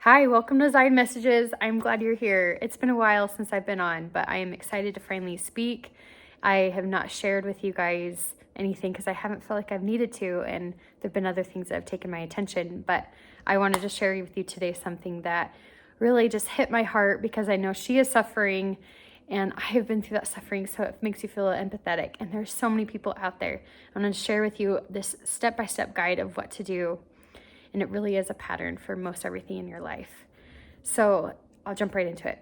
Hi, welcome to Zion Messages. I'm glad you're here. It's been a while since I've been on, but I am excited to finally speak. I have not shared with you guys anything because I haven't felt like I've needed to, and there have been other things that have taken my attention. But I wanted to share with you today something that really just hit my heart because I know she is suffering and I have been through that suffering, so it makes you feel empathetic. And there's so many people out there. I'm going to share with you this step-by-step guide of what to do, and it really is a pattern for most everything in your life. So I'll jump right into it.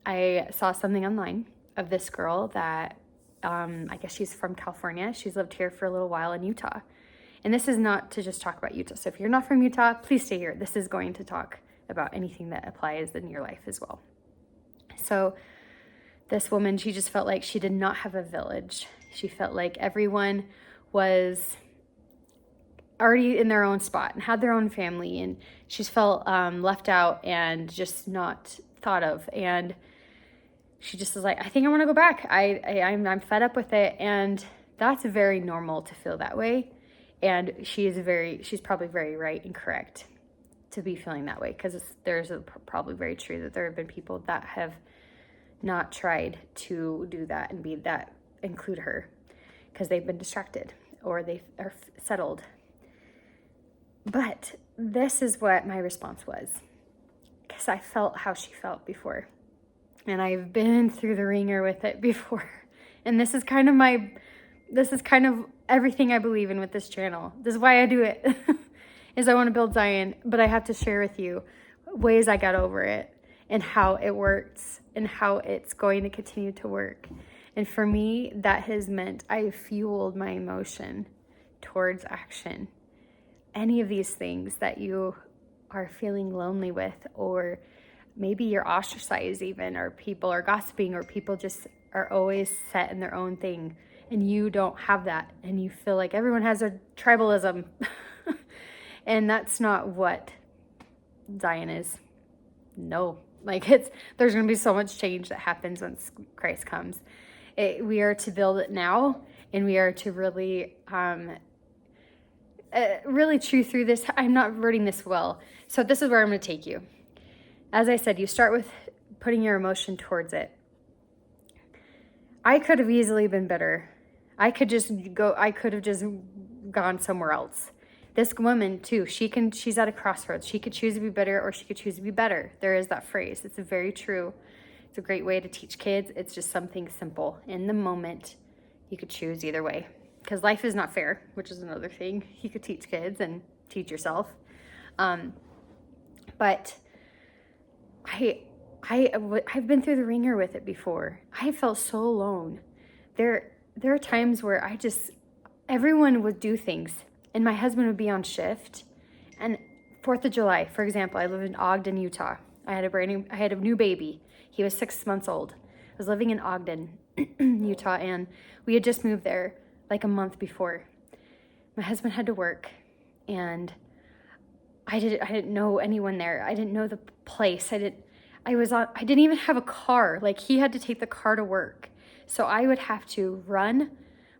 I saw something online of this girl that I guess she's from California. She's lived here for a little while in Utah. And this is not to just talk about Utah. So if you're not from Utah, please stay here. This is going to talk about anything that applies in your life as well. So this woman, she just felt like she did not have a village. She felt like everyone was already in their own spot and had their own family, and she's felt left out and just not thought of. And she just was like, I think I want to go back. I'm fed up with it. And that's very normal to feel that way. And she's probably very right and correct to be feeling that way, because probably very true that there have been people that have not tried to do that and include her, because they've been distracted or they are settled. But this is what my response was, because I felt how she felt before. And I've been through the ringer with it before. And this is kind of everything I believe in with this channel. This is why I do it, is I want to build Zion, but I have to share with you ways I got over it and how it works and how it's going to continue to work. And for me, that has meant I fueled my emotion towards action. Any of these things that you are feeling lonely with, or maybe you're ostracized even, or people are gossiping, or people just are always set in their own thing and you don't have that, and you feel like everyone has a tribalism. And that's not what Zion is. No, there's going to be so much change that happens once Christ comes. We are to build it now, and we are to really chew through this. I'm not wording this well. So this is where I'm going to take you. As I said, you start with putting your emotion towards it. I could have easily been bitter. I could have just gone somewhere else. This woman too, she's at a crossroads. She could choose to be bitter, or she could choose to be better. There is that phrase. It's very true. It's a great way to teach kids. It's just something simple. In the moment, you could choose either way. Because life is not fair, which is another thing you could teach kids and teach yourself. But I've been through the ringer with it before. I felt so alone. There are times where everyone would do things, and my husband would be on shift. And 4th of July, for example, I live in Ogden, Utah. I had a new baby. He was 6 months old. I was living in Ogden, Utah, and we had just moved there like a month before. My husband had to work, and I didn't know anyone there. I didn't know the place. I didn't even have a car. Like, he had to take the car to work. So I would have to run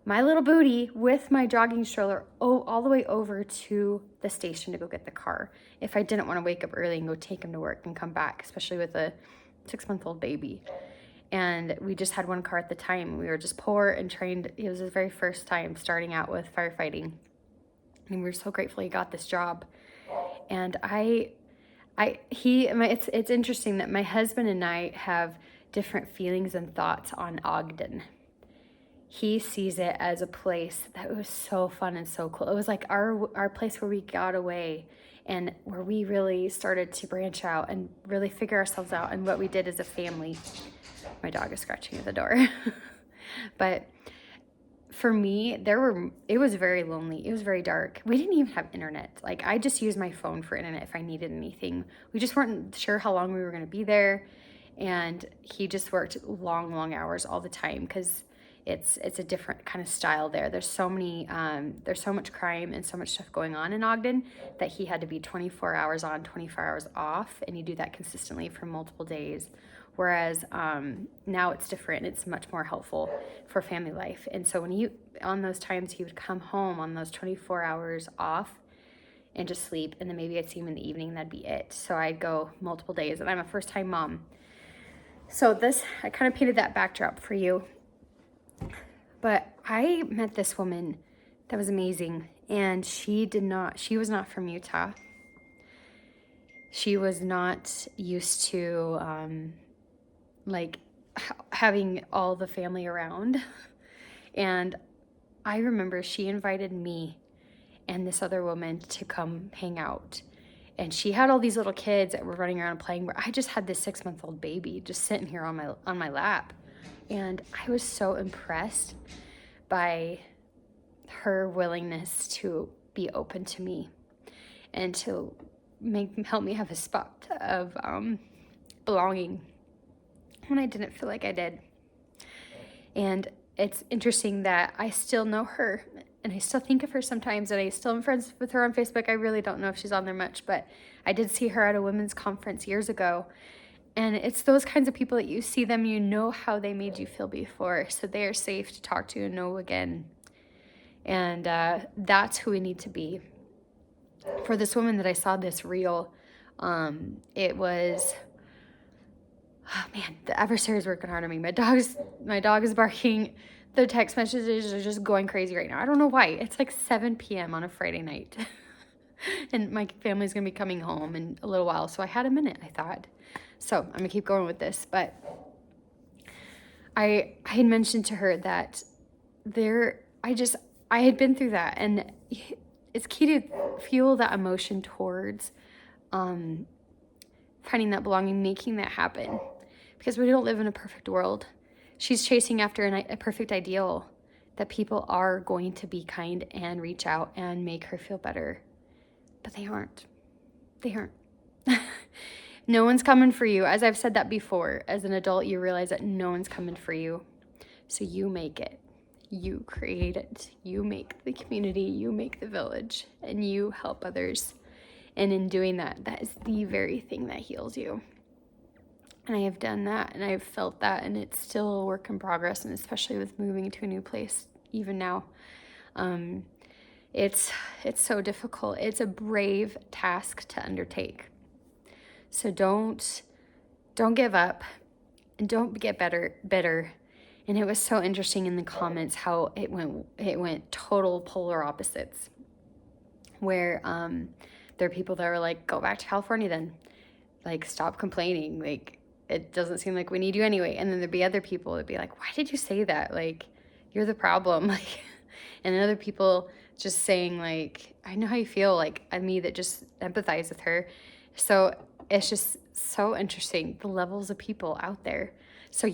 my little booty with my jogging stroller all the way over to the station to go get the car, if I didn't want to wake up early and go take him to work and come back, especially with a 6-month-old baby. And we just had one car at the time. We were just poor and trained. It was his very first time starting out with firefighting. And we were so grateful he got this job. And it's interesting that my husband and I have different feelings and thoughts on Ogden. He sees it as a place that was so fun and so cool. It was like our place where we got away, and where we really started to branch out and really figure ourselves out and what we did as a family. My dog is scratching at the door. But for me, it was very lonely. It was very dark. We didn't even have internet. Like, I just used my phone for internet if I needed anything. We just weren't sure how long we were going to be there. And he just worked long, long hours all the time, because it's a different kind of style there. There's so much crime and so much stuff going on in Ogden that he had to be 24 hours on, 24 hours off. And you do that consistently for multiple days. Whereas now it's different. It's much more helpful for family life. And so on those times he would come home on those 24 hours off, and just sleep. And then maybe I'd see him in the evening, and that'd be it. So I'd go multiple days, and I'm a first-time mom. So I kind of painted that backdrop for you. But I met this woman that was amazing, and she was not from Utah. She was not used to having all the family around. And I remember she invited me and this other woman to come hang out. And she had all these little kids that were running around playing, where I just had this 6-month-old baby just sitting here on my lap. And I was so impressed by her willingness to be open to me and to help me have a spot of belonging when I didn't feel like I did. And it's interesting that I still know her, and I still think of her sometimes, and I still am friends with her on Facebook. I really don't know if she's on there much, but I did see her at a women's conference years ago. And it's those kinds of people that you see them, you know how they made you feel before, so they are safe to talk to and know again. And that's who we need to be. For this woman that I saw this reel, it was, oh man, the adversary's working hard on me. My dog is barking. The text messages are just going crazy right now. I don't know why. It's like 7 p.m. on a Friday night. And my family's going to be coming home in a little while. So I had a minute, I thought. So I'm going to keep going with this. But I had mentioned to her that I had been through that. And it's key to fuel that emotion towards finding that belonging, making that happen. Because we don't live in a perfect world. She's chasing after a perfect ideal that people are going to be kind and reach out and make her feel better. But they aren't. They aren't. No one's coming for you. As I've said that before, as an adult, you realize that no one's coming for you. So you make it. You create it. You make the community. You make the village. And you help others. And in doing that, that is the very thing that heals you. And I have done that, and I've felt that, and it's still a work in progress, and especially with moving to a new place, even now. It's so difficult. It's a brave task to undertake. So don't give up, and don't get bitter. And it was so interesting in the comments how it went total polar opposites, where there are people that were like, go back to California then, like stop complaining, like it doesn't seem like we need you anyway. And then there'd be other people that'd be like, why did you say that? Like, you're the problem. Like, and then other people just saying like, I know how you feel, like me that just empathize with her. So it's just so interesting, the levels of people out there. So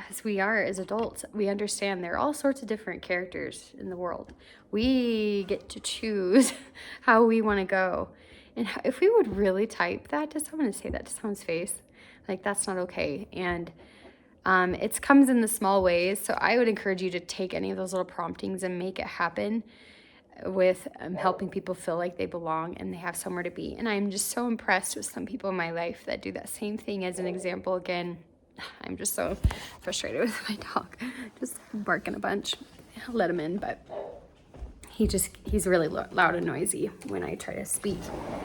as we are as adults, we understand there are all sorts of different characters in the world. We get to choose how we want to go. And if we would really type that to someone and say that to someone's face, like that's not okay. And it comes in the small ways. So I would encourage you to take any of those little promptings and make it happen with helping people feel like they belong and they have somewhere to be. And I'm just so impressed with some people in my life that do that same thing. As an example, again, I'm just so frustrated with my dog, just barking a bunch. I'll let him in, but he's really loud and noisy when I try to speak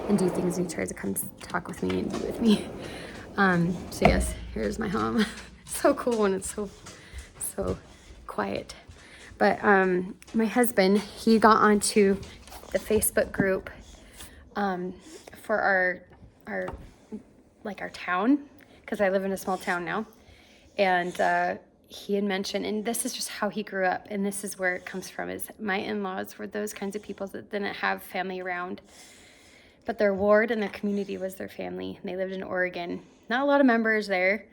and do things. He tries to come talk with me and be with me. So yes, here's my home. So cool when it's so quiet. But my husband, he got onto the Facebook group for our town, because I live in a small town now. And he had mentioned, and this is just how he grew up, and this is where it comes from, is my in-laws were those kinds of people that didn't have family around. But their ward and their community was their family. And they lived in Oregon. Not a lot of members there,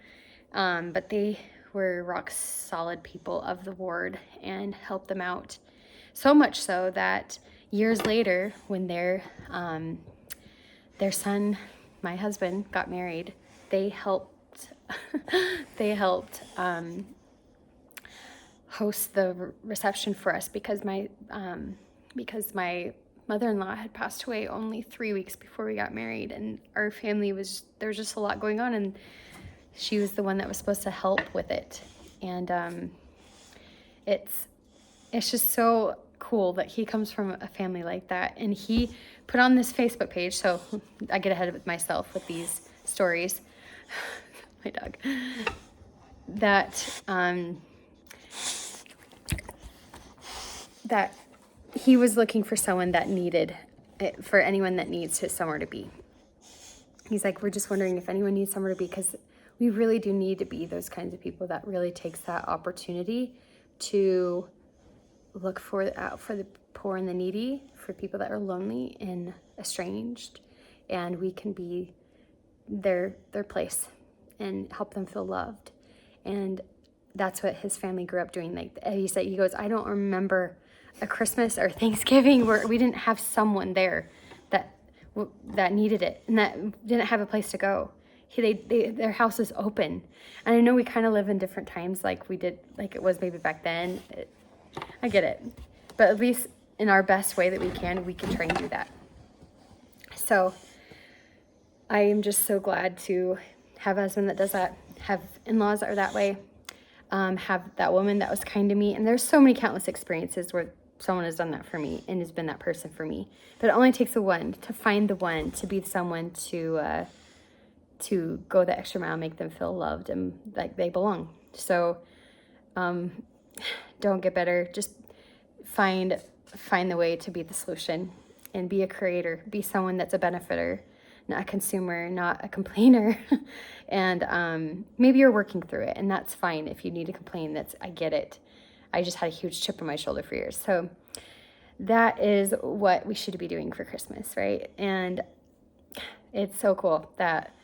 but they were rock solid people of the ward and helped them out. So much so that years later, when their son, my husband, got married, they helped host the reception for us, because my mother-in-law had passed away only 3 weeks before we got married, and our family there was just a lot going on, and she was the one that was supposed to help with it. And it's just so cool that he comes from a family like that. And he put on this Facebook page, so I get ahead of myself with these stories. My dog. That that he was looking for someone that needed it, for anyone that needs somewhere to be. He's like, we're just wondering if anyone needs somewhere to be, because we really do need to be those kinds of people that really takes that opportunity to look out for the poor and the needy, for people that are lonely and estranged, and we can be their place and help them feel loved. And that's what his family grew up doing. Like he said, he goes, I don't remember a Christmas or Thanksgiving where we didn't have someone there that needed it and that didn't have a place to go. Their house is open. And I know we kind of live in different times, like we did, like it was maybe back then. I get it. But at least in our best way that we can try and do that. So I am just so glad to have a husband that does that, have in-laws that are that way, have that woman that was kind to me. And there's so many countless experiences where someone has done that for me and has been that person for me. But it only takes the one, to find the one, to be someone to go the extra mile, make them feel loved and like they belong. So don't get better. Just find the way to be the solution and be a creator. Be someone that's a benefiter, not a consumer, not a complainer. And maybe you're working through it, and that's fine. If you need to complain, I get it. I just had a huge chip on my shoulder for years. So that is what we should be doing for Christmas, right? And it's so cool that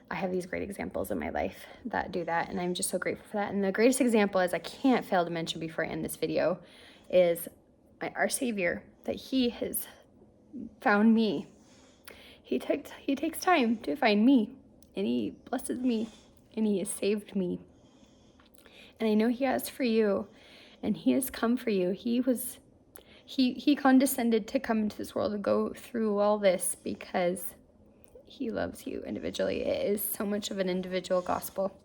I have these great examples in my life that do that, and I'm just so grateful for that. And the greatest example, as I can't fail to mention before I end this video, is our Savior, that he has found me. He takes time to find me, and he blesses me, and he has saved me. And I know he has for you, and he has come for you. He condescended to come into this world and go through all this because he loves you individually. It is so much of an individual gospel.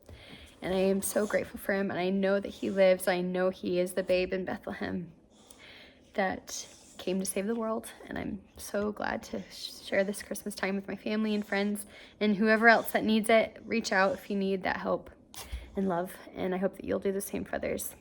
And I am so grateful for him. And I know that he lives. I know he is the babe in Bethlehem that came to save the world. And I'm so glad to share this Christmas time with my family and friends. And whoever else that needs it, reach out if you need that help and love. And I hope that you'll do the same for others.